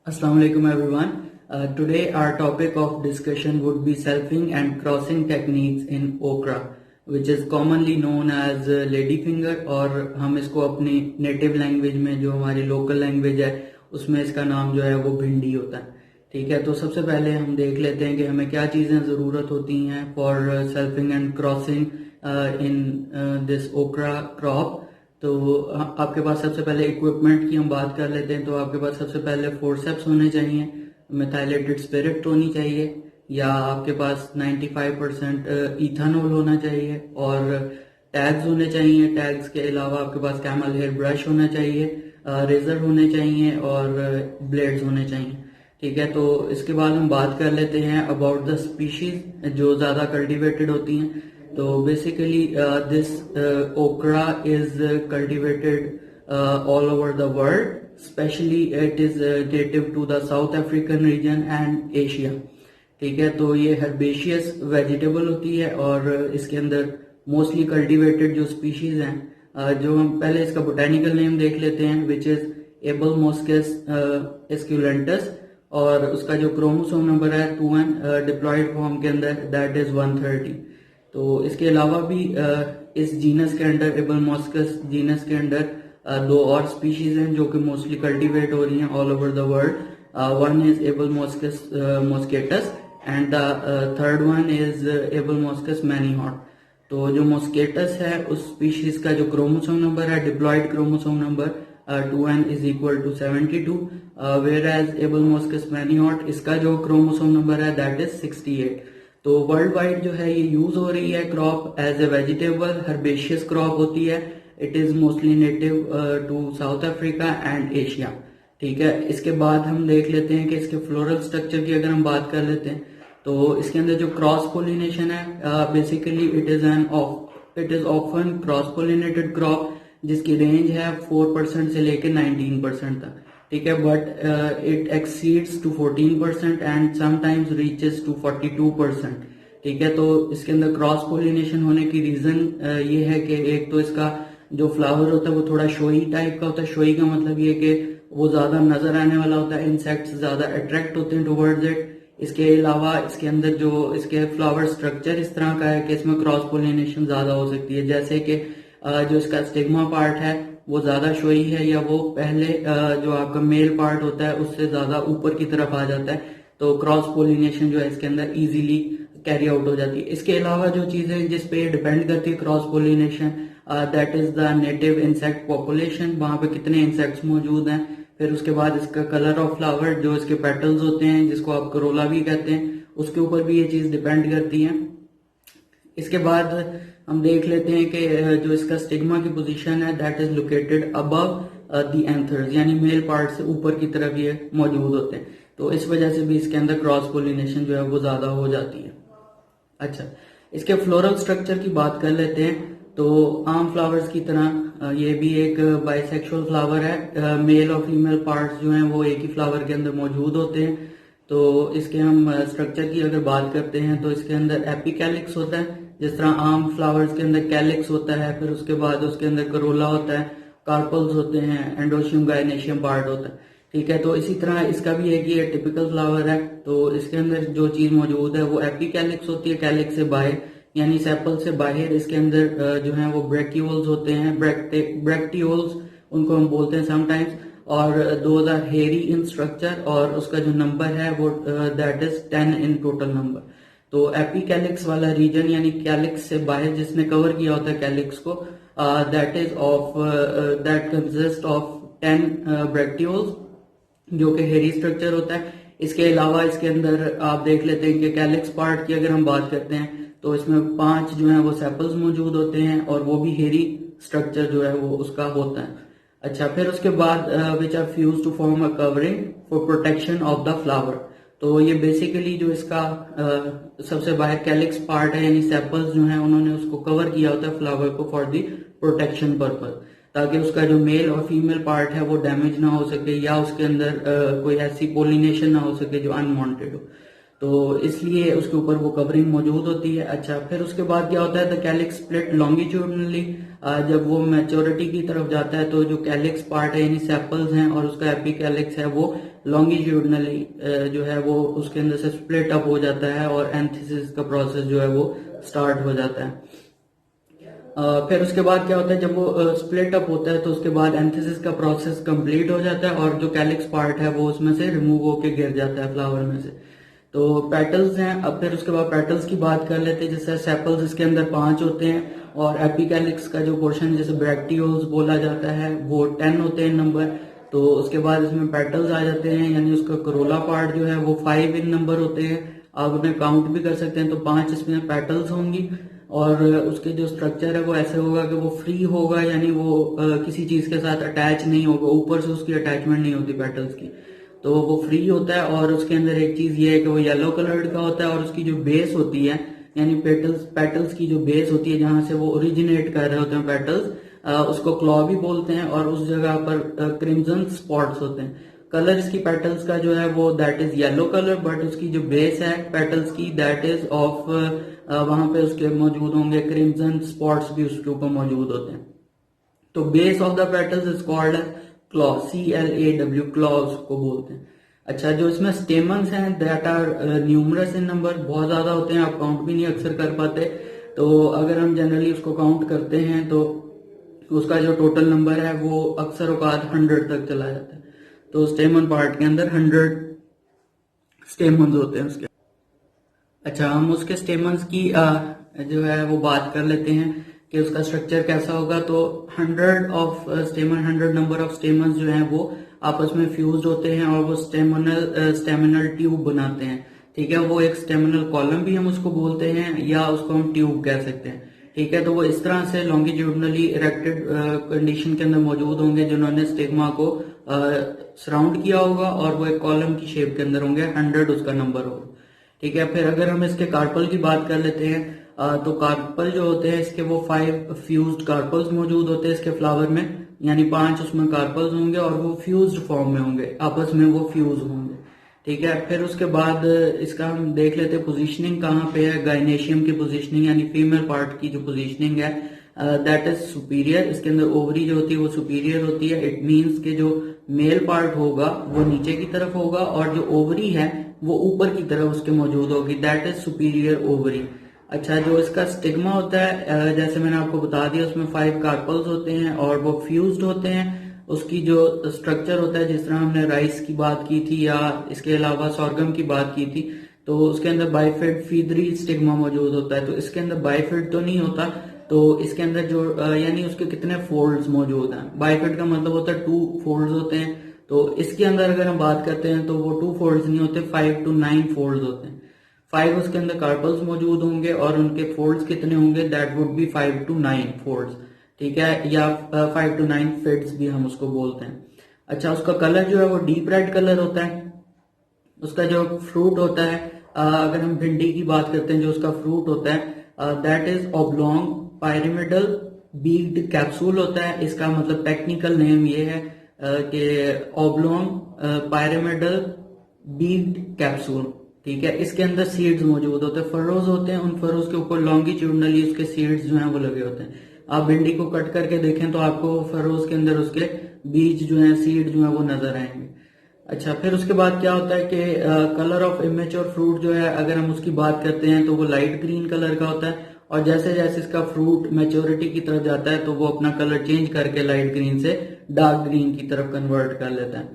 Assalamu alaikum everyone. Today our topic of discussion would be selfing and crossing techniques in okra, which is commonly known as ladyfinger और हम इसको अपनी native language में जो हमारी local language है उसमें इसका नाम जो है वो भिंडी होता है। ठीक है, तो सबसे पहले हम देख लेते हैं कि हमें क्या चीज़ें ज़रूरत होती हैं for selfing and crossing in this ओकरा क्रॉप। तो आपके पास सबसे पहले इक्विपमेंट की हम बात कर लेते हैं। तो आपके पास सबसे पहले फोर्सेप्स होने चाहिए, मेथाइलेटेड स्पिरिट होनी चाहिए, या आपके पास 95% इथानॉल होना चाहिए, और टैग्स होने चाहिए। टैग्स के अलावा आपके पास कैमल हेयर ब्रश होना चाहिए, रेजर होने चाहिए और ब्लेड्स होने चाहिए। ठीक है, तो इसके बाद हम बात कर लेते हैं अबाउट द स्पीशीज जो ज़्यादा कल्टिवेटेड होती हैं। तो basically this okra is cultivated all over the world, especially it is native to the South African region and Asia। ठीक है, तो ये हर्बेशियस वेजिटेबल होती है और इसके अंदर मोस्टली कल्टिवेटेड जो स्पीशीज हैं, जो हम पहले इसका बोटेनिकल नेम देख लेते हैं, विच इज एबलमोस्कस एस्क्यूलेंटस, और उसका जो क्रोमोसोम नंबर है 2n डिप्लॉयड फॉर्म के अंदर दैट इज 130। तो इसके अलावा भी इस जीनस के अंडर, एबलमोस्कस जीनस के अंडर दो और स्पीशीज हैं जो कि मोस्टली कल्टीवेट हो रही हैं all over the world. One is Abelmoschus moschatus and the third one is Abelmoschus मैनीहॉर्न। तो जो मॉस्केटस है उस स्पीशीज का जो क्रोमोसोम नंबर है, diploid chromosome number 2n is equal to 72, whereas Abelmoschus मैनीहॉर्न इसका जो क्रोमोसोम नंबर है दैट इज 68। तो वर्ल्ड वाइड जो है ये यूज हो रही है crop as a vegetable, herbaceous crop होती है। It is mostly native to South Africa and Asia. ठीक है, इसके बाद हम देख लेते हैं कि इसके फ्लोरल स्ट्रक्चर की अगर हम बात कर लेते हैं तो इसके अंदर जो क्रॉस पोलिनेशन है, basically it is often cross pollinated crop जिसकी रेंज है 4% से लेकर 19% तक। ठीक है, but it exceeds to 14% and sometimes reaches to 42%। ठीक है, तो इसके अंदर क्रॉस पोलिनेशन होने की रीजन ये है कि एक तो इसका जो फ्लावर होता है वो थोड़ा शोई टाइप का होता है। शोई का मतलब ये कि वो ज्यादा नजर आने वाला होता है, इंसेक्ट्स ज्यादा अट्रैक्ट होते हैं टुवर्ड्स इट। इसके अलावा इसके अंदर जो इसके फ्लावर स्ट्रक्चर इस तरह का है कि इसमें क्रॉस पोलिनेशन ज्यादा हो सकती है, जैसे कि जो इसका स्टिग्मा पार्ट है वो ज्यादा शोई है, या वो पहले जो आपका मेल पार्ट होता है उससे ज्यादा ऊपर की तरफ आ जाता है। तो क्रॉस पोलिनेशन जो है इसके अंदर इजीली कैरी आउट हो जाती है। इसके अलावा जो चीजें जिस पे डिपेंड करती है cross pollination, that is the native insect population, वहां पे कितने इंसेक्ट्स मौजूद हैं। फिर उसके बाद इसका कलर ऑफ फ्लावर, जो इसके पेटल्स होते हैं जिसको आप करोला भी कहते हैं, उसके ऊपर भी ये चीज डिपेंड करती है। इसके बाद हम देख लेते हैं कि जो इसका स्टिग्मा की पोजीशन है that is located above the anthers, यानी मेल पार्ट से ऊपर की तरफ ये मौजूद होते हैं। तो इस वजह से भी इसके अंदर क्रॉस पोलिनेशन जो है वो ज्यादा हो जाती है। अच्छा, इसके फ्लोरल स्ट्रक्चर की बात कर लेते हैं। तो आम फ्लावर्स की तरह ये भी एक बाइसेक्सुअल फ्लावर है। मेल और फीमेल पार्ट्स जो हैं वो एक ही फ्लावर के अंदर मौजूद होते हैं। तो इसके हम स्ट्रक्चर की अगर बात करते हैं तो इसके अंदर एपिकैलिक्स होता है, जिस तरह आम फ्लावर्स के अंदर कैलिक्स होता है, फिर उसके बाद उसके अंदर करोला होता है, कार्पल्स होते हैं, एंडोशियम गायनेशियम पार्ट होता है। ठीक है, तो इसी तरह इसका भी एक ये टिपिकल फ्लावर है। तो इसके अंदर जो चीज मौजूद है वो एपिकैलिक्स होती है, कैलिक्स से बाहर, यानी सेपल से बाहर इसके अंदर जो है वो ब्रैक्यूल्स होते हैं, ब्रैक्टियोल्स उनको हम बोलते हैं समटाइम्स, और those are hairy in structure, और उसका जो नंबर है वो that is 10 in total number. तो एपिकैलिक्स वाला रीजन यानी कैलिक्स से बाहर जिसने कवर किया होता है कैलिक्स को, दैट कंसिस्ट ऑफ 10 ब्रैक्टियोल्स, जो कि हेरी स्ट्रक्चर होता है। इसके अलावा इसके अंदर आप देख लेते हैं कि कैलिक्स पार्ट की अगर हम बात करते हैं तो इसमें 5 जो है वो सेपल्स मौजूद होते हैं, और वो भी हेरी स्ट्रक्चर जो है वो उसका होता है। अच्छा, फिर उसके बाद which are fuse to form a covering for protection of the flower. तो ये बेसिकली जो इसका सबसे बाहर कैलिक्स पार्ट है यानी सेपल्स जो हैं उन्होंने उसको कवर किया होता है फ्लावर को फॉर दी प्रोटेक्शन पर्पज, ताकि उसका जो मेल और फीमेल पार्ट है वो डैमेज ना हो सके, या उसके अंदर कोई ऐसी पोलिनेशन ना हो सके जो अनवांटेड हो। तो इसलिए उसके ऊपर वो कवरिंग मौजूद होती है। अच्छा, फिर उसके बाद क्या होता है, द कैलिक्स स्प्लिट लॉन्गिट्यूडनली जब वो मैच्योरिटी की तरफ जाता है तो जो कैलिक्स पार्ट है यानी सेपल्स हैं और उसका एपिकैलिक्स है वो लॉन्गिट्यूडनली जो है वो उसके अंदर से स्प्लिट अप हो जाता है और एंथिसिस का प्रोसेस जो है वो स्टार्ट हो जाता है। फिर उसके बाद क्या होता है, जब वो स्प्लिट अप होता है तो उसके बाद एंथिसिस का प्रोसेस कंप्लीट हो जाता है और जो कैलिक्स पार्ट है वो उसमें से रिमूव होके गिर जाता है फ्लावर में से। तो पेटल्स हैं। अब फिर उसके बाद पेटल्स की बात कर लेते हैं। जैसे सेपल्स इसके अंदर 5 होते हैं और एपिकैलिक्स का जो पोर्शन जैसे ब्रैक्टियोल्स बोला जाता है वो 10 होते हैं नंबर। तो उसके बाद इसमें पेटल्स आ जाते हैं यानी उसका करोला पार्ट जो है वो 5 इन नंबर होते हैं। आप उन्हें काउंट भी कर सकते हैं तो 5 इसमें पेटल्स होंगी और उसके जो स्ट्रक्चर है वो ऐसे होगा कि वो फ्री होगा यानी वो किसी चीज के साथ अटैच नहीं होगा, ऊपर से उसकी अटैचमेंट नहीं होती पेटल्स की, तो वो फ्री होता है। और उसके अंदर एक चीज ये है कि वो येलो कलर्ड का होता है और उसकी जो बेस होती है यानी पेटल्स की जो बेस होती है जहां से वो ओरिजिनेट कर रहे होते हैं पेटल्स, उसको क्लॉ भी बोलते हैं और उस जगह पर क्रिम्सन स्पॉट्स होते हैं। कलर इसकी पेटल्स का जो है वो that is yellow colour, but उसकी जो बेस है पेटल्स की दैट इज ऑफ वहां पे उसके मौजूद होंगे क्रिम्सन स्पॉट्स भी उसके ऊपर मौजूद होते हैं। तो base of the petals is called claw, CLAW, claws को बोलते हैं। अच्छा, जो इसमें स्टेमन्स हैं that are numerous in number, बहुत ज्यादा होते हैं, आप काउंट भी नहीं अक्सर कर पाते। तो अगर हम जनरली उसको काउंट करते हैं तो उसका जो टोटल नंबर है वो अक्सर औकात 100 तक चला जाता है। तो स्टेमन पार्ट के अंदर 100 स्टेमन्स होते हैं उसके। अच्छा, हम उसके स्टेमन्स की जो है वो बात कर लेते हैं कि उसका स्ट्रक्चर कैसा होगा। तो 100 नंबर ऑफ स्टेमन्स जो हैं वो आपस में फ्यूज होते हैं और वो स्टेमिनल ट्यूब बनाते हैं। ठीक है, वो एक स्टेमिनल कॉलम भी हम उसको बोलते हैं या उसको हम ट्यूब कह सकते हैं। ठीक है, तो वो इस तरह से लॉन्गिट्यूडनली इरेक्टेड कंडीशन के अंदर मौजूद होंगे जिन्होंने स्टिग्मा को सराउंड किया होगा और वो एक कॉलम की शेप के अंदर होंगे, 100 उसका नंबर होगा। ठीक है, फिर अगर हम इसके कार्पल की बात कर लेते हैं तो कार्पल जो होते हैं इसके वो 5 फ्यूज्ड कार्पल्स मौजूद होते हैं इसके फ्लावर में, यानी 5 उसमें कार्पल्स होंगे और वो फ्यूज्ड फॉर्म में होंगे, आपस में वो फ्यूज होंगे। ठीक है, फिर उसके बाद इसका हम देख लेते हैं पोजीशनिंग कहाँ पे है। गाइनेशियम की पोजीशनिंग यानी फीमेल पार्ट की जो पोजीशनिंग है दैट इज सुपीरियर। इसके अंदर ओवरी जो होती है वो सुपीरियर होती है। इट मींस कि जो मेल पार्ट होगा वो नीचे की तरफ होगा और जो ओवरी है वो ऊपर की तरफ उसके मौजूद होगी, दैट इज सुपीरियर ओवरी। अच्छा, जो इसका स्टिग्मा होता है जैसे मैंने आपको बता दिया उसमें 5 कार्पल्स होते हैं और वो फ्यूज्ड होते हैं। उसकी जो स्ट्रक्चर होता है जिस तरह हमने राइस की बात की थी या इसके अलावा सॉर्गम की बात की थी तो उसके अंदर बाइफिड फीदरी स्टिग्मा मौजूद होता है। तो इसके अंदर बाइफिड तो नहीं होता, तो इसके अंदर जो यानी उसके कितने फोल्ड्स मौजूद हैं। बाइफिड का मतलब होता है 2 फोल्ड्स होते हैं, तो इसके अंदर अगर हम बात करते हैं तो वो 2 फोल्ड्स नहीं होते, 5 to 9 फोल्ड्स होते हैं। 5 उसके अंदर कार्पल्स मौजूद होंगे और उनके फोल्ड्स कितने होंगे, that would be 5 to 9 folds. ठीक है, या 5 to 9 फिट्स भी हम उसको बोलते हैं। अच्छा, उसका कलर जो है वो डीप रेड कलर होता है। उसका जो फ्रूट होता है अगर हम भिंडी की बात करते हैं जो उसका फ्रूट होता है that is oblong pyramidal beaked capsule होता है। इसका मतलब टेक्निकल नेम ये है कि ऑब्लॉन्ग पायरामिडल बीक्ड कैप्सूल। ठीक है, इसके अंदर सीड्स मौजूद होते हैं, फरोज होते हैं, उन फरोज के ऊपर लॉन्गिट्यूडनली उसके सीड्स जो हैं वो लगे होते हैं। आप भिंडी को कट करके देखें तो आपको फरोज के अंदर उसके बीज जो हैं, सीड जो हैं वो नजर आएंगे। अच्छा, फिर उसके बाद क्या होता है कि कलर ऑफ इमेच्योर फ्रूट जो है अगर हम उसकी बात करते हैं तो वो लाइट ग्रीन कलर का होता है और जैसे जैसे इसका फ्रूट मैच्योरिटी की तरफ जाता है तो वो अपना कलर चेंज करके लाइट ग्रीन से डार्क ग्रीन की तरफ कन्वर्ट कर लेता है।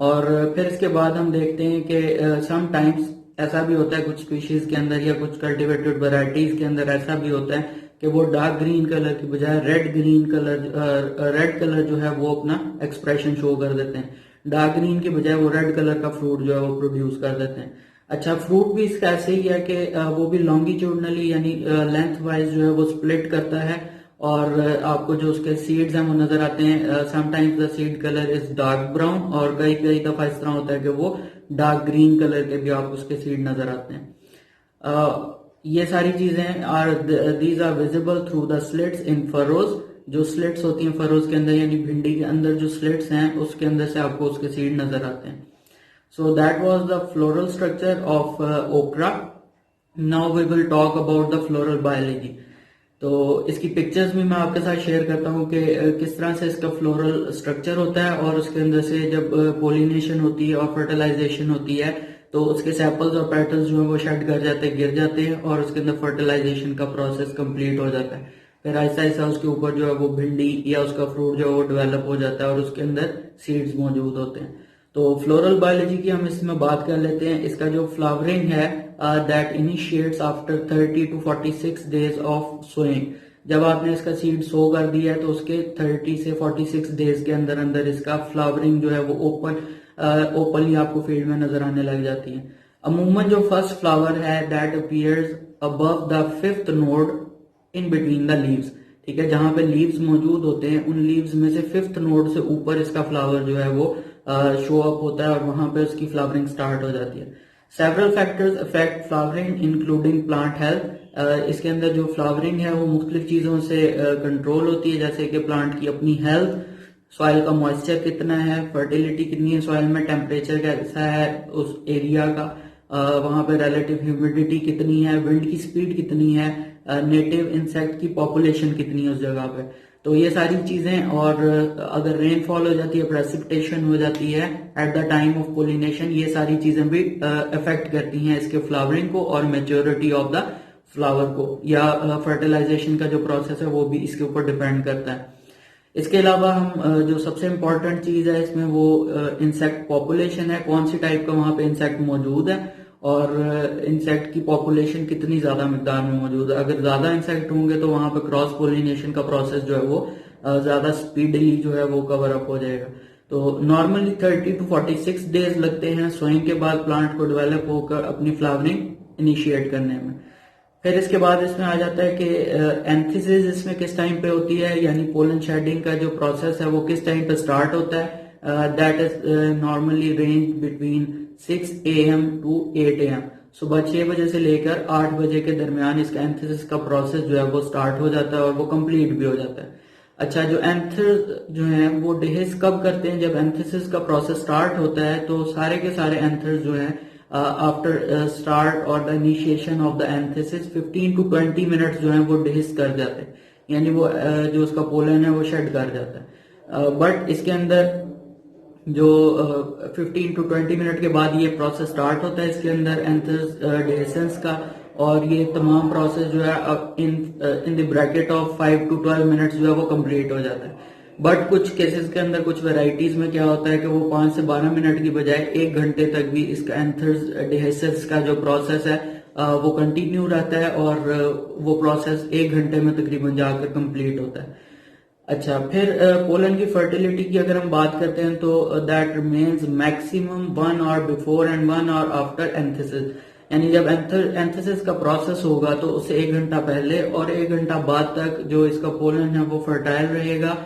और फिर इसके बाद हम देखते हैं कि समटाइम्स ऐसा भी होता है कुछ स्पीशीज के अंदर या कुछ कल्टिवेटेड वैरायटीज के अंदर ऐसा भी होता है कि वो डार्क ग्रीन कलर की बजाय रेड कलर जो है वो अपना एक्सप्रेशन शो कर देते हैं। डार्क ग्रीन के बजाय वो रेड कलर का फ्रूट जो है वो प्रोड्यूस कर देते हैं। अच्छा, फ्रूट भी इसका ऐसे ही है कि वो भी लॉन्गिट्यूडनली यानी लेंथ वाइज जो है वो स्प्लिट करता है और आपको जो उसके सीड्स हैं वो नजर आते हैं। Sometimes the seed colour is dark brown और कई कई दफा इस तरह होता है कि वो डार्क ग्रीन कलर के भी आपको उसके सीड नजर आते हैं। ये सारी चीजें these are visible through the slits in furrows. जो स्लिट्स होती हैं फरोज के अंदर यानी भिंडी के अंदर जो स्लिट्स हैं उसके अंदर से आपको उसके सीड नजर आते हैं। So that was the floral structure of okra. Now we will talk about the floral biology. तो इसकी पिक्चर्स भी मैं आपके साथ शेयर करता हूँ कि किस तरह से इसका फ्लोरल स्ट्रक्चर होता है, और उसके अंदर से जब पोलिनेशन होती है और फर्टिलाइजेशन होती है तो उसके सेपल्स और पेटल्स जो है वो शेड कर जाते हैं, गिर जाते हैं, और उसके अंदर फर्टिलाइजेशन का प्रोसेस कंप्लीट हो जाता है। फिर ऐसा ऐसा उसके ऊपर जो है वो भिंडी या उसका फ्रूट जो है वो डेवलप हो जाता है और उसके अंदर सीड्स मौजूद होते हैं। तो फ्लोरल बायोलॉजी की हम इसमें बात कर लेते हैं। इसका जो फ्लावरिंग है that initiates after 30 to 46 days of sowing. जब आपने इसका सीड सो कर दिया है तो उसके 30 से 46 डेज के अंदर अंदर इसका फ्लावरिंग जो है वो ओपनली आपको फील्ड में नजर आने लग जाती है। अमूमन जो फर्स्ट फ्लावर है that appears above the fifth node in between the leaves. ठीक है, जहां पे लीव्स मौजूद होते हैं उन लीव्स में से फिफ्थ नोड से ऊपर इसका फ्लावर जो है वो शो अप होता है और वहां पे उसकी फ्लावरिंग स्टार्ट हो जाती है। Several factors affect flowering including plant health. इसके अंदर जो फ्लावरिंग है वो मुख्तलिफ चीजों से कंट्रोल होती है, जैसे कि प्लांट की अपनी हेल्थ, सॉइल का मॉइस्चर कितना है, फर्टिलिटी कितनी है सॉइल में, टेम्परेचर कैसा है उस एरिया का, वहां पे रिलेटिव ह्यूमिडिटी कितनी है, विंड की स्पीड कितनी है, नेटिव इंसेक्ट की पॉपुलेशन कितनी है उस जगह पे। तो ये सारी चीजें, और अगर रेनफॉल हो जाती है, प्रेसिपिटेशन हो जाती है at the time of pollination, ये सारी चीजें भी अफेक्ट करती हैं इसके फ्लावरिंग को और मेच्योरिटी ऑफ द फ्लावर को, या फर्टिलाइजेशन का जो प्रोसेस है वो भी इसके ऊपर डिपेंड करता है। इसके अलावा हम जो सबसे इम्पोर्टेंट चीज है इसमें वो इंसेक्ट पॉपुलेशन है, कौन सी टाइप का वहां पे इंसेक्ट मौजूद है और इंसेक्ट की पॉपुलेशन कितनी ज्यादा मिकदार में मौजूद है। अगर ज्यादा इंसेक्ट होंगे तो वहां पे क्रॉस पोलिनेशन का प्रोसेस जो है वो ज्यादा स्पीडली जो है वो कवर अप हो जाएगा। तो नॉर्मली 30 to 46 डेज लगते हैं सोइंग के बाद प्लांट को डेवलप होकर अपनी फ्लावरिंग इनिशिएट करने में। फिर इसके बाद इसमें आ जाता है कि एंथिसिस इसमें किस टाइम पे होती है, यानी पोलन शेडिंग का जो प्रोसेस है वो किस टाइम पे स्टार्ट होता है। That is normally range between 6 AM to 8 AM। सुबह 6 बजे से लेकर 8 बजे के दरमियान इसका एंथिसिस का प्रोसेस जो है वो स्टार्ट हो जाता है और वो कंप्लीट भी हो जाता है। अच्छा, जो एंथर जो है वो डिहेस कब करते हैं, जब एंथिसिस का प्रोसेस स्टार्ट होता है तो सारे के सारे एंथर जो है आफ्टर स्टार्ट और the initiation of the anthesis 15 to 20 minutes जो है वो डिहिस कर जाते हैं, यानी वो जो उसका पोलन है वो शेड कर जाता है। बट इसके अंदर जो 15 to 20 मिनट के बाद ये प्रोसेस स्टार्ट होता है इसके अंदर एंथस डिहेसेंस का, और ये तमाम प्रोसेस जो है in the bracket of 5 to 12 minutes जो है वो कंप्लीट हो जाता है। बट कुछ केसेस के अंदर, कुछ वेराइटीज में क्या होता है कि वो 5 से 12 मिनट की बजाय 1 घंटे तक भी इसका एंथर्स डिहेसिस का जो प्रोसेस है वो कंटिन्यू रहता है और वो प्रोसेस 1 घंटे में तकरीबन जाकर कंप्लीट होता है। अच्छा, फिर पोलन की फर्टिलिटी की अगर हम बात करते हैं तो that remains maximum 1 hour before and 1 hour after anthesis. यानी जब एंथिसिस का प्रोसेस होगा तो उससे 1 घंटा पहले और 1 घंटा बाद तक जो इसका पोलन है वो फर्टाइल रहेगा,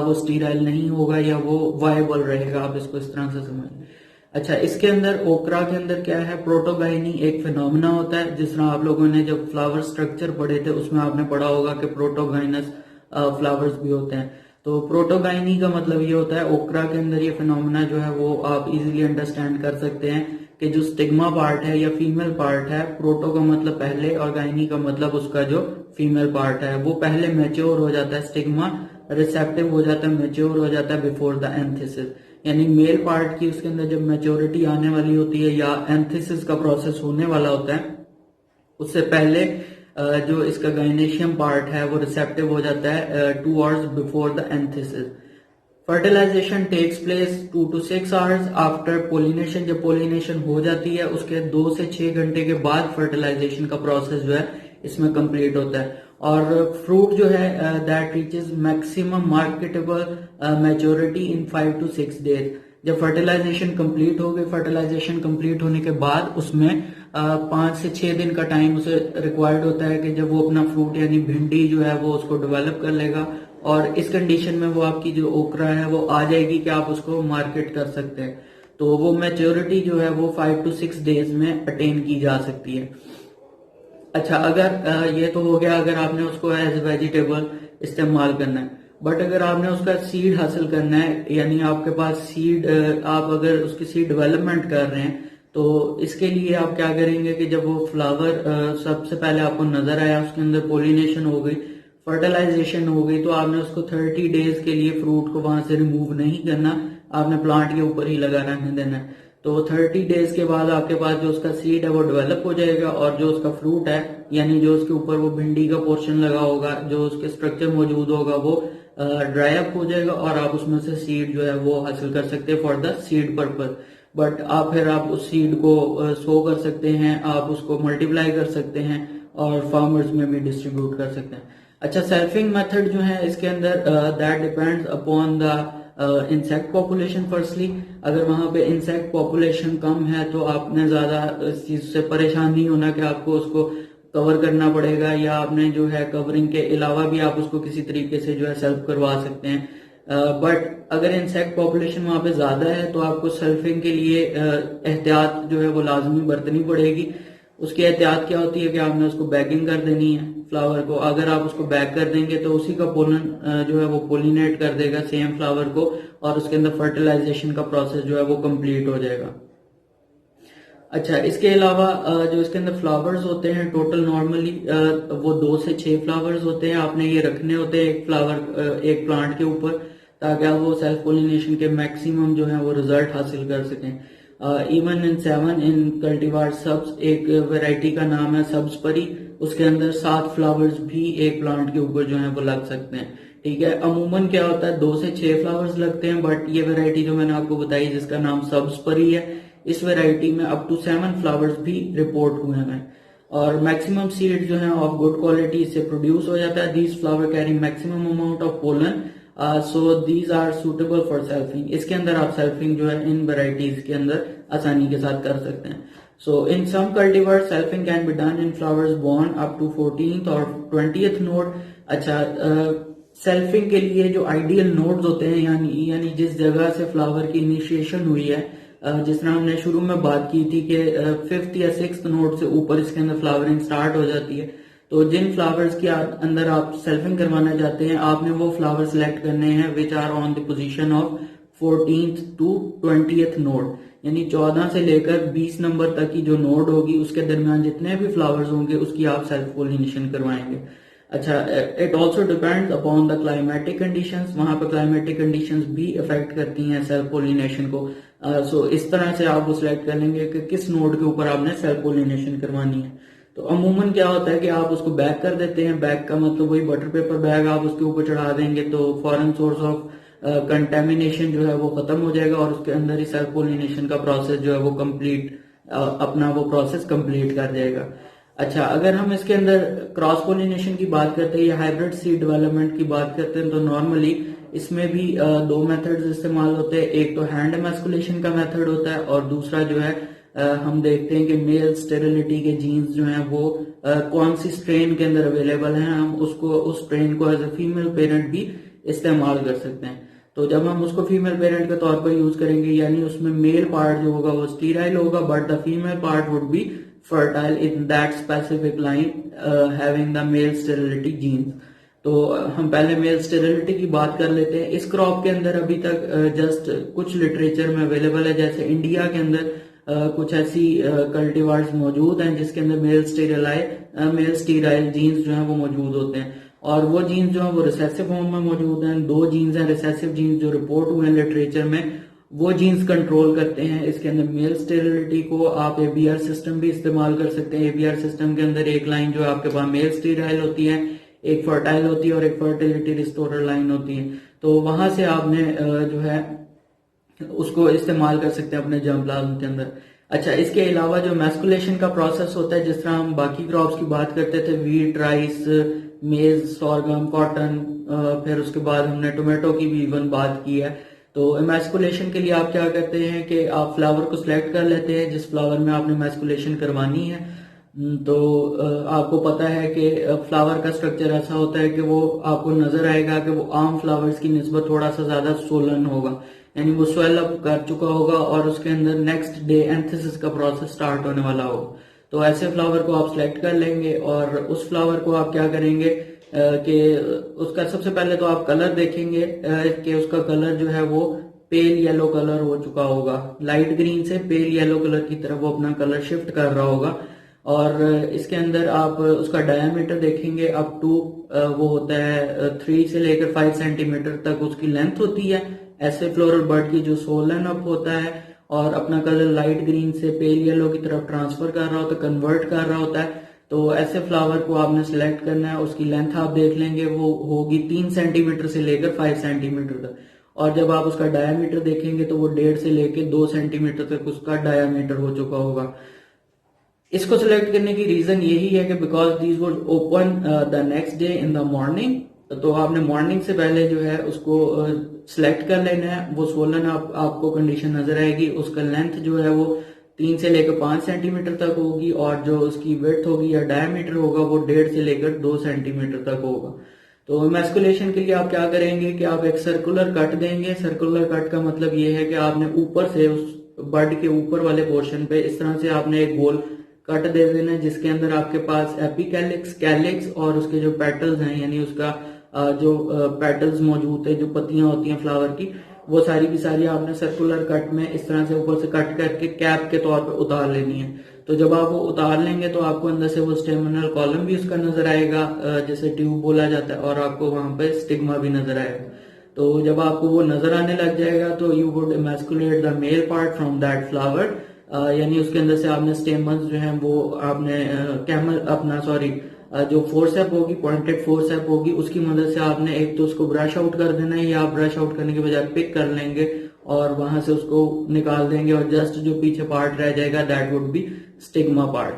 वो स्टीराइल नहीं होगा या वो वायबल रहेगा। आप इसको इस तरह से समझिए। अच्छा, इसके अंदर ओकरा के अंदर क्या है, प्रोटोगाइनी एक फिनोमिना होता है। जिस तरह आप लोगों ने जब फ्लावर स्ट्रक्चर पढ़े थे उसमें आपने पढ़ा होगा कि प्रोटोगाइनस फ्लावर्स भी होते हैं। तो प्रोटोगाइनी का मतलब ये होता है, ओकरा के अंदर ये फिनोमिना जो है वो आप इजीली अंडरस्टैंड कर सकते हैं कि जो स्टिग्मा पार्ट है या फीमेल पार्ट है, प्रोटो का मतलब पहले और गाइनी का मतलब उसका जो फीमेल पार्ट है वो पहले मैच्योर हो जाता है, स्टिग्मा रिसेप्टिव हो जाता है, मैच्योर हो जाता है बिफोर द एंथिसिस। यानी मेल पार्ट की उसके अंदर जब मैच्योरिटी आने वाली होती है या एंथिसिस का प्रोसेस होने वाला होता है उससे पहले जो इसका गाइनेशियम पार्ट है वो रिसेप्टिव हो जाता है 2 hours before the anthesis. Fertilization takes place 2 to 6 hours after pollination. जब पोलिनेशन हो जाती है उसके 2 से 6 घंटे के बाद फर्टिलाइजेशन का प्रोसेस जो है इसमें कंप्लीट होता है। और फ्रूट जो है that reaches maximum marketable maturity in 5 to 6 days. जब फर्टिलाइजेशन कंप्लीट हो गई, फर्टिलाइजेशन कंप्लीट होने के बाद उसमें 5 से 6 दिन का टाइम उसे रिक्वायर्ड होता है कि जब वो अपना फ्रूट यानी भिंडी जो है वो उसको डेवलप कर लेगा और इस कंडीशन में वो आपकी जो ओकरा है वो आ जाएगी कि आप उसको मार्केट कर सकते हैं। तो वो मैच्योरिटी जो है वो 5 to 6 डेज में अटेन की जा सकती है। अच्छा, अगर ये तो हो गया अगर आपने उसको एज वेजिटेबल इस्तेमाल करना है, बट अगर आपने उसका सीड हासिल करना है, यानी आपके पास सीड, आप अगर उसकी सीड डेवलपमेंट कर रहे हैं तो इसके लिए आप क्या करेंगे कि जब वो फ्लावर सबसे पहले आपको नजर आया, उसके अंदर पोलिनेशन हो गई, फर्टिलाइजेशन हो गई तो आपने उसको 30 डेज के लिए फ्रूट को वहां से रिमूव नहीं करना, आपने प्लांट के ऊपर ही लगा रहने देना है। तो 30 डेज के बाद आपके पास जो उसका सीड है वो डेवलप हो जाएगा और जो उसका फ्रूट है यानी जो उसके ऊपर वो भिंडी का पोर्शन लगा होगा, जो उसके स्ट्रक्चर मौजूद होगा वो ड्राई अप हो जाएगा और आप उसमें से सीड जो है वो हासिल कर सकते हैं for the seed purpose. But आप उस सीड को सो कर सकते हैं, आप उसको मल्टीप्लाई कर सकते हैं और फार्मर्स में भी डिस्ट्रीब्यूट कर सकते हैं। अच्छा, सेल्फिंग मेथड जो है इसके अंदर that depends upon the insect population firstly. अगर वहां पे इंसेक्ट पॉपुलेशन कम है तो आपने ज्यादा इस चीज से परेशान नहीं होना कि आपको उसको कवर करना पड़ेगा, या आपने जो है कवरिंग के अलावा भी आप उसको किसी तरीके से जो है सेल्फ करवा सकते हैं। बट अगर इंसेक्ट पॉपुलेशन वहां पे ज्यादा है तो आपको सेल्फिंग के लिए एहतियात जो है वो लाजमी बरतनी पड़ेगी। उसकी एहतियात क्या होती है कि आपने उसको बैगिंग कर देनी है फ्लावर को। अगर आप उसको बैग कर देंगे तो उसी का पोलन जो है वो पोलिनेट कर देगा सेम फ्लावर को और उसके अंदर फर्टिलाइजेशन का प्रोसेस जो है वो कंप्लीट हो जाएगा। अच्छा, इसके अलावा जो इसके अंदर फ्लावर्स होते हैं टोटल नॉर्मली वो 2 से 6 फ्लावर्स होते हैं। आपने ये रखने होते हैं एक फ्लावर एक प्लांट के ऊपर ताकि आप वो सेल्फ पोलिनेशन के मैक्सिमम जो है वो रिजल्ट हासिल कर सकें। Even in 7 in cultivar subs एक वैरायटी का नाम है सब्स परी, उसके अंदर 7 फ्लावर्स भी एक प्लांट के ऊपर जो है वो लग सकते हैं। ठीक है, अमूमन क्या होता है 2 से 6 फ्लावर्स लगते हैं, बट ये वैरायटी जो मैंने आपको बताई जिसका नाम सब्स परी है, इस वैरायटी में अप टू 7 फ्लावर्स भी रिपोर्ट हुए हैं और मैक्सिमम सीड जो है ऑफ गुड क्वालिटी से प्रोड्यूस हो जाता है। These flower carry maximum amount of pollen, so these are suitable for selfing. इसके अंदर आप सेल्फिंग जो है इन वैरायटीज के अंदर आसानी के साथ कर सकते हैं। So in some cultivars selfing can be done in flowers borne up to 14th और 20th नोड। अच्छा, सेल्फिंग के लिए जो आइडियल नोड्स होते हैं यानी जिस जगह से फ्लावर की इनिशिएशन हुई है, जिस तरह हमने शुरू में बात की थी कि 5th या 6th नोड से ऊपर इसके अंदर फ्लावरिंग स्टार्ट हो जाती है, तो जिन फ्लावर्स के अंदर आप सेल्फिंग करवाना चाहते हैं आपने वो फ्लावर सिलेक्ट करने हैं which are on the position of 14th to 20th node, यानी 14 से लेकर 20 नंबर तक की जो नोड होगी उसके दरमियान जितने भी फ्लावर्स होंगे उसकी आप सेल्फ पोलिनेशन करवाएंगे। अच्छा, it also depends upon the climatic conditions, वहां पर क्लाइमेटिक कंडीशंस भी इफेक्ट करती हैं सेल्फ पोलिनेशन को। सो इस तरह से आप वो सिलेक्ट कर लेंगे कि किस नोड के ऊपर आपने सेल्फ पोलिनेशन करवानी है। तो अमूमन क्या होता है कि आप उसको बैग कर देते हैं, बैग का मतलब वही बटर पेपर बैग आप उसके ऊपर चढ़ा देंगे तो फॉरेन सोर्स ऑफ कंटेमिनेशन जो है वो खत्म हो जाएगा और उसके अंदर ही सेल्फ पोलिनेशन का प्रोसेस जो है वो कंप्लीट अपना वो प्रोसेस कंप्लीट कर जाएगा। अच्छा, अगर हम इसके अंदर क्रॉस पोलिनेशन की बात करते हैं या हाइब्रिड सीड डेवलपमेंट की बात करते हैं तो नॉर्मली इसमें भी 2 मेथड्स इस्तेमाल होते हैं। एक तो हैंड एमस्कुलेशन का मेथड होता है और दूसरा जो है हम देखते हैं कि मेल स्टेरिलिटी के जीन्स जो हैं वो कौन सी स्ट्रेन के अंदर अवेलेबल हैं, हम उसको उस स्ट्रेन को एज ए फीमेल पेरेंट भी इस्तेमाल कर सकते हैं। तो जब हम उसको फीमेल पेरेंट के तौर पर यूज करेंगे यानी उसमें मेल पार्ट जो होगा वो स्टीराइल होगा but the female part would be fertile in that specific line having the male sterility genes। तो हम पहले मेल स्टेरिलिटी की बात कर लेते हैं। इस क्रॉप के अंदर अभी तक जस्ट कुछ लिटरेचर में अवेलेबल है, जैसे इंडिया के अंदर कुछ ऐसी कल्टीवार्स मौजूद हैं जिसके अंदर मेल स्टीराइल जीन्स जो हैं वो मौजूद होते हैं और वो जीन्स जो है वो रिसेसिव फॉर्म में मौजूद हैं। 2 जीन्स हैं रिसेसिव जीन्स जो रिपोर्ट हुए हैं लिटरेचर में, वो जीन्स कंट्रोल करते हैं इसके अंदर मेल स्टेरिलिटी को। आप एबीआर सिस्टम भी इस्तेमाल कर सकते हैं। एबीआर सिस्टम के अंदर एक लाइन जो है आपके पास मेल स्टेराइल होती है, एक फर्टाइल होती है और एक फर्टिलिटी रिस्टोरर लाइन होती है। तो वहां से आपने जो है उसको इस्तेमाल कर सकते हैं अपने जर्म प्लाज्म के अंदर। अच्छा, इसके अलावा जो मैस्कुलेशन का प्रोसेस होता है, जिस तरह हम बाकी क्रॉप्स की बात करते थे, वीट, राइस, मेज, सॉर्गम, कॉटन, फिर उसके बाद हमने टोमेटो की भी इवन बात की है। तो मैस्कुलेशन के लिए आप क्या करते हैं कि आप फ्लावर को सिलेक्ट कर लेते हैं जिस फ्लावर में आपने मैस्कुलेशन करवानी है। तो आपको पता है कि फ्लावर का स्ट्रक्चर ऐसा होता है कि वो आपको नजर आएगा कि वो आम फ्लावर्स की निस्बत थोड़ा सा ज्यादा सोलन होगा, यानी वो स्वेल अप कर चुका होगा और उसके अंदर नेक्स्ट डे एंथेसिस का प्रोसेस स्टार्ट होने वाला होगा। तो ऐसे फ्लावर को आप सिलेक्ट कर लेंगे और उस फ्लावर को आप क्या करेंगे कि उसका सबसे पहले तो आप कलर देखेंगे कि उसका कलर जो है वो पेल येलो कलर हो चुका होगा, लाइट ग्रीन से पेल येलो कलर की तरफ वो अपना कलर शिफ्ट कर रहा होगा। और इसके अंदर आप उसका डायामीटर देखेंगे अप टू वो होता है 3 से लेकर 5 सेंटीमीटर तक उसकी लेंथ होती है। ऐसे फ्लोरल बर्ड की जो सोलन अप होता है और अपना कलर लाइट ग्रीन से पेल येलो की तरफ ट्रांसफर कर रहा होता है, कन्वर्ट कर रहा होता है। तो ऐसे फ्लावर को आपने सिलेक्ट करना है। उसकी लेंथ आप देख लेंगे वो होगी 3 सेंटीमीटर से लेकर 5 सेंटीमीटर तक। और जब आप उसका डायामीटर देखेंगे तो वो 1.5 से लेकर 2 सेंटीमीटर तक उसका डायामीटर हो चुका होगा। इसको सिलेक्ट करने की रीजन यही है कि because these would open the next day in the morning. तो आपने मॉर्निंग से पहले जो है उसको सिलेक्ट कर लेना है। वो सोलन आपको कंडीशन नजर आएगी। उसका लेंथ जो है वो 3 से लेकर 5 सेंटीमीटर तक होगी और जो उसकी विड्थ होगी या डायमीटर होगा वो 1.5 से लेकर 2 सेंटीमीटर तक होगा। तो मैस्कुलेशन के लिए आप क्या करेंगे कि आप एक सर्कुलर कट देंगे। सर्कुलर कट का मतलब ये है कि आपने ऊपर से उस बर्ड के ऊपर वाले पोर्शन पे इस तरह से आपने एक गोल कट दे देना है जिसके अंदर आपके पास एपिकैलिक्स, कैलिक्स और उसके जो पेटल्स हैं यानी उसका जो पेटल्स मौजूद है, जो पत्तियां होती हैं फ्लावर की, वो सारी की सारी आपने सर्कुलर कट में इस तरह से ऊपर से कट करके कैप के तौर पर उतार लेनी है। तो जब आप वो उतार लेंगे तो आपको अंदर से वो स्टेमिनल कॉलम भी उसका नजर आएगा, जैसे ट्यूब बोला जाता है, और आपको वहां पे स्टिग्मा भी नजर आएगा। तो जब आपको वो नजर आने लग जाएगा तो you would emasculate the male part from that flower, यानी उसके अंदर से आपने स्टेमन्स जो हैं वो आपने कैमल अपना सॉरी जो फोर्सेप होगी, पॉइंटेड फोर्सेप होगी, उसकी मदद से आपने एक तो उसको ब्रश आउट कर देना है, या आप ब्रश आउट करने के बजाय पिक कर लेंगे और वहां से उसको निकाल देंगे और जस्ट जो पीछे पार्ट रह जाएगा that would be stigma part.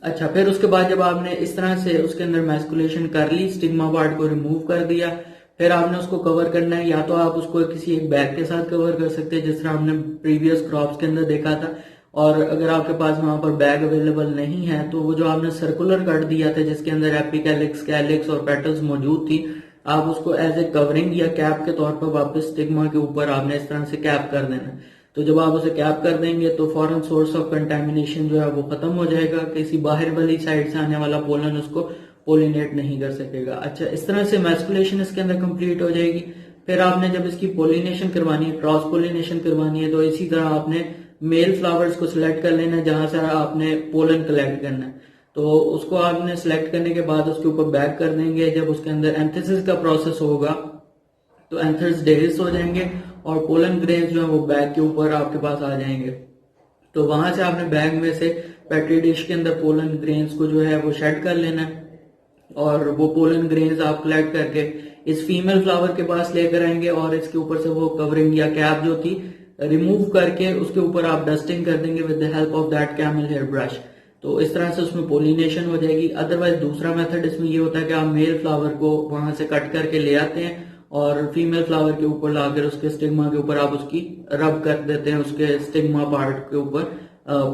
अच्छा, फिर उसके बाद जब आपने इस तरह से उसके अंदर मैस्कुलेशन कर ली, स्टिग्मा पार्ट को रिमूव कर दिया, फिर आपने उसको कवर करना है। या तो आप उसको किसी एक बैग के साथ कवर कर सकते हैं जिस तरह हमने प्रीवियस क्रॉप्स के अंदर देखा था। और अगर आपके पास वहां पर बैग अवेलेबल नहीं है तो वो जो आपने सर्कुलर कट दिया था जिसके अंदर एपिकैलिक्स, कैलिक्स और पेटल्स मौजूद थी, आप उसको एज ए कवरिंग या कैप के तौर पर वापस स्टिग्मा के ऊपर आपने इस तरह से कैप कर देना। तो जब आप उसे कैप कर देंगे तो फॉरेन सोर्स ऑफ कंटेमिनेशन जो है वो खत्म हो जाएगा। किसी बाहर वाली साइड से आने वाला पोलन उसको पोलिनेट नहीं कर सकेगा। अच्छा, इस तरह से मैस्कुलेशन इसके अंदर कंप्लीट हो जाएगी। फिर आपने जब इसकी पोलिनेशन करवानी है, क्रॉस पोलिनेशन करवानी है, तो इसी तरह आपने मेल फ्लावर्स को सिलेक्ट कर लेना है जहां से आपने पोलन कलेक्ट करना है। तो उसको आपने सिलेक्ट करने के बाद उसके ऊपर बैक कर देंगे। जब उसके अंदर एंथेसिस का प्रोसेस होगा तो एंथर्स डेरिस हो जाएंगे और पोलन ग्रेन्स जो है वो बैग के ऊपर आपके पास आ जाएंगे। तो वहां से आपने बैग में से पेट्री डिश के अंदर पोलन ग्रेन्स को जो है वो शेड कर लेना है और वो पोलन ग्रेन्स आप कलेक्ट करके इस फीमेल फ्लावर के पास लेकर आएंगे और इसके ऊपर से वो कवरिंग या कैप जो थी रिमूव करके उसके ऊपर आप डस्टिंग कर देंगे with the help of that camel hair brush. तो इस तरह से उसमें पोलिनेशन हो जाएगी। अदरवाइज दूसरा मेथड इसमें ये होता है कि आप मेल फ्लावर को वहां से कट करके ले आते हैं और फीमेल फ्लावर के ऊपर लाकर उसके स्टिग्मा के ऊपर आप उसकी रब कर देते हैं, उसके स्टिग्मा पार्ट के ऊपर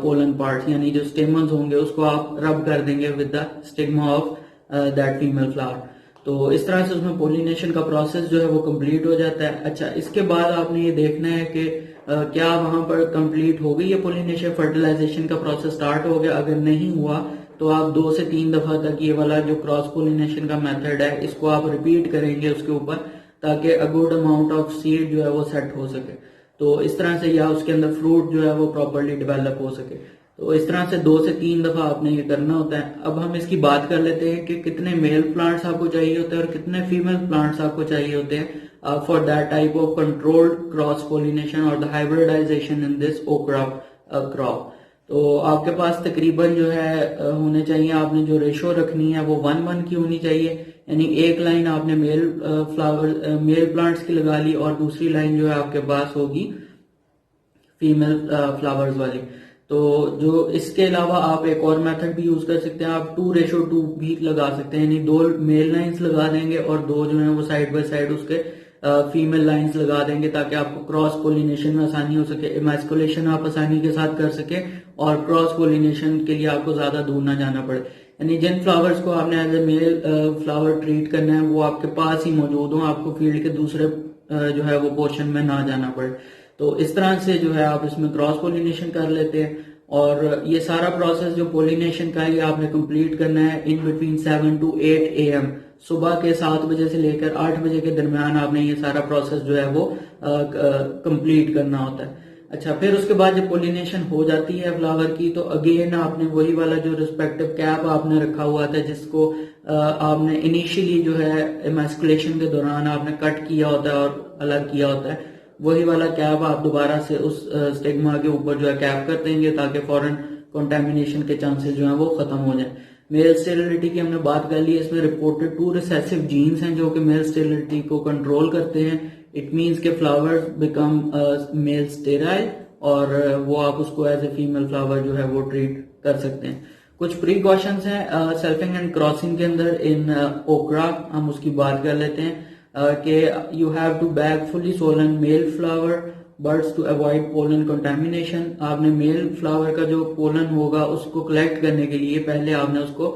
पोलन पार्ट यानी जो स्टेमन्स होंगे उसको आप रब कर देंगे with the stigma of that female flower. तो इस तरह से उसमें पोलिनेशन का प्रोसेस जो है वो कंप्लीट हो जाता है। अच्छा, इसके बाद आपने ये देखना है कि क्या वहां पर कंप्लीट हो गई है पोलिनेशन, फर्टिलाइजेशन का प्रोसेस स्टार्ट हो गया। अगर नहीं हुआ तो आप 2 से 3 दफा तक ये वाला जो क्रॉस पोलिनेशन का मेथड है इसको आप रिपीट करेंगे उसके ऊपर, ताकि a good amount of seed जो है वो सेट हो सके। तो इस तरह से या उसके अंदर फ्रूट जो है वो प्रॉपरली डेवलप हो सके। तो इस तरह से 2 से 3 दफा आपने ये करना होता है। अब हम इसकी बात कर लेते हैं कि कितने मेल प्लांट्स आपको चाहिए होते हैं और कितने फीमेल प्लांट्स आपको चाहिए होते हैं for that type of controlled cross pollination और द हाइब्रिडाइजेशन इन दिस ओकरा क्रॉप। तो आपके पास तकरीबन जो है होने चाहिए, आपने जो रेशो रखनी है वो 1:1 की होनी चाहिए। यानी एक लाइन आपने मेल प्लांट्स की लगा ली और दूसरी लाइन जो है आपके पास होगी फीमेल फ्लावर्स वाली। तो जो इसके अलावा आप एक और मेथड भी यूज कर सकते हैं, आप 2:2 भी लगा सकते हैं, यानी 2 मेल लाइंस लगा देंगे और 2 जो है वो साइड बाय साइड उसके फीमेल लाइंस लगा देंगे ताकि आपको क्रॉस पोलिनेशन में आसानी हो सके, इमैस्कुलेशन आप आसानी के साथ कर सके और क्रॉस पोलिनेशन के लिए आपको ज्यादा दूर ना जाना पड़े। यानी जिन फ्लावर्स को आपने as a male flower treat करना है वो आपके पास ही मौजूद हो, आपको फील्ड के दूसरे जो है वो पोर्शन में ना जाना पड़े। तो इस तरह से जो है आप इसमें क्रॉस पोलिनेशन कर लेते हैं और ये सारा प्रोसेस जो पोलिनेशन का है आपने कंप्लीट करना है इन बिटवीन 7 to 8 AM, सुबह के 7 बजे से लेकर 8 बजे के दरमियान आपने ये सारा प्रोसेस जो है वो कंप्लीट करना होता है। अच्छा, फिर उसके बाद जब पोलिनेशन हो जाती है फ्लावर की, तो अगेन आपने वही वाला जो रिस्पेक्टिव कैप आपने रखा हुआ था, जिसको आपने इनिशियली जो है इमेस्कुलेशन के दौरान आपने कट किया होता है और अलग किया होता है, वही वाला कैप आप दोबारा से उस स्टिग्मा के ऊपर जो है कैप कर देंगे, ताकि फॉरेन कंटेमिनेशन के चांसेस जो है वो खत्म हो जाए। मेल स्टेरिलिटी की हमने बात कर ली। इसमें रिपोर्टेड 2 रिसेसिव जीन्स हैं जो कि मेल स्टेरिलिटी को कंट्रोल करते हैं। इट मीन्स के फ्लावर्स बिकम मेल स्टेराइल, और वो आप उसको एज ए फीमेल फ्लावर जो है वो ट्रीट कर सकते हैं। कुछ प्रीकॉशंस हैं सेल्फिंग एंड क्रॉसिंग के अंदर इन ओकरा, हम उसकी बात कर लेते हैं कि you have to bag fully swollen male flower birds to avoid pollen contamination. आपने मेल फ्लावर का जो पोलन होगा उसको कलेक्ट करने के लिए पहले आपने उसको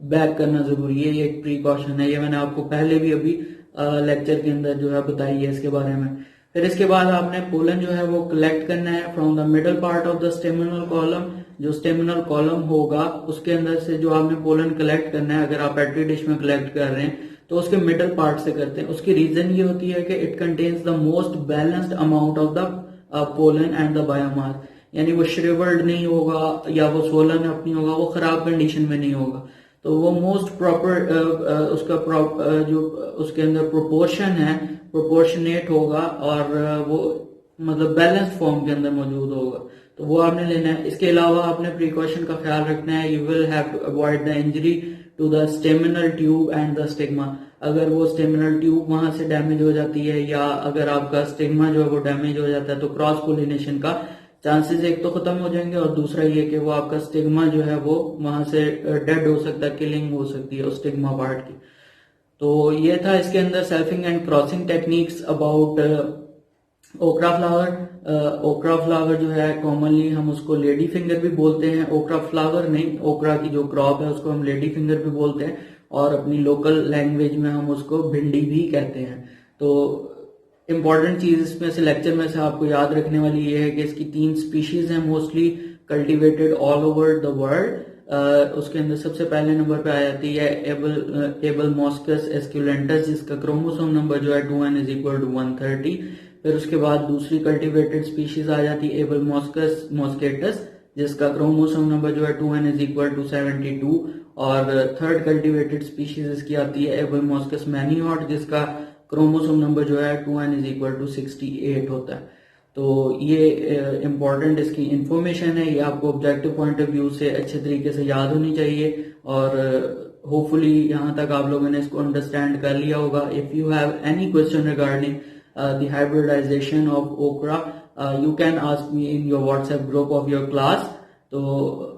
बैग करना जरूरी है। ये एक प्रीकॉशन है, ये मैंने आपको पहले भी अभी लेक्चर के अंदर जो है बताई है इसके बारे में। फिर इसके बाद आपने पोलन जो है वो कलेक्ट करना है from the middle part of the staminal column. जो स्टेमिनल कॉलम होगा उसके अंदर से जो आपने पोलन कलेक्ट करना है, अगर आप पेट्री डिश में कलेक्ट कर रहे हैं तो उसके मिडल पार्ट से करते हैं। उसकी रीजन ये होती है कि it contains the most balanced amount of the pollen and the biomass, यानी वो श्रिवल्ड नहीं होगा या वो सोलन अपनी होगा, वो खराब कंडीशन में नहीं होगा। तो वो मोस्ट प्रॉपर उसका जो उसके अंदर प्रोपोर्शन है प्रोपोर्शनेट होगा, और वो मतलब बैलेंस फॉर्म के अंदर मौजूद होगा, तो वो आपने लेना है। इसके अलावा आपने प्रिकॉशन का ख्याल रखना है। You will have to avoid the injury to the staminal tube and the stigma. अगर वो स्टेमिनल ट्यूब वहां से डैमेज हो जाती है या अगर आपका स्टिग्मा जो है वो डैमेज हो जाता है, तो क्रॉस पोलिनेशन का चांसेस एक तो खत्म हो जाएंगे, और दूसरा ये कि वो आपका स्टिग्मा जो है वो वहां से डेड हो सकता है, किलिंग हो सकती है उस स्टिग्मा पार्ट की। तो ये था इसके अंदर selfing and crossing techniques about ओकरा फ्लावर। ओकरा फ्लावर जो है कॉमनली हम उसको लेडी फिंगर भी बोलते हैं। ओकरा फ्लावर नहीं, ओकरा की जो क्रॉप है उसको हम लेडी फिंगर भी बोलते हैं, और अपनी लोकल लैंग्वेज में हम उसको भिंडी भी कहते हैं। तो इंपॉर्टेंट चीज इसमें से लेक्चर में से आपको याद रखने वाली ये है कि इसकी 3 स्पीशीज हैं mostly cultivated all over the world. उसके अंदर सबसे पहले नंबर पे आ जाती है एबल मॉस्कस एस्क्यूलेंटस, जिसका क्रोमोसोम नंबर जो है 2n = 130। फिर उसके बाद दूसरी कल्टिवेटेड स्पीशीज आ जाती है एबल मॉस्कस मॉस्केटस, जिसका क्रोमोसोम नंबर जो है 2n = 72। और थर्ड कल्टिवेटेड स्पीशीज इसकी आती है एबल मॉस्कस मैनिहॉट, जिसका क्रोमोसोम नंबर जो है 2n = 68 होता है। तो ये इंपॉर्टेंट इसकी इंफॉर्मेशन है, ये आपको ऑब्जेक्टिव पॉइंट ऑफ व्यू से अच्छे तरीके से याद होनी चाहिए, और होपफुली यहाँ तक आप लोगों ने इसको अंडरस्टैंड कर लिया होगा। If you have any question regarding the hybridization of okra, you can ask me in your WhatsApp group of your class। तो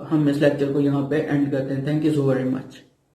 हम इस लेक्चर को यहाँ पे एंड करते हैं। Thank you so very much.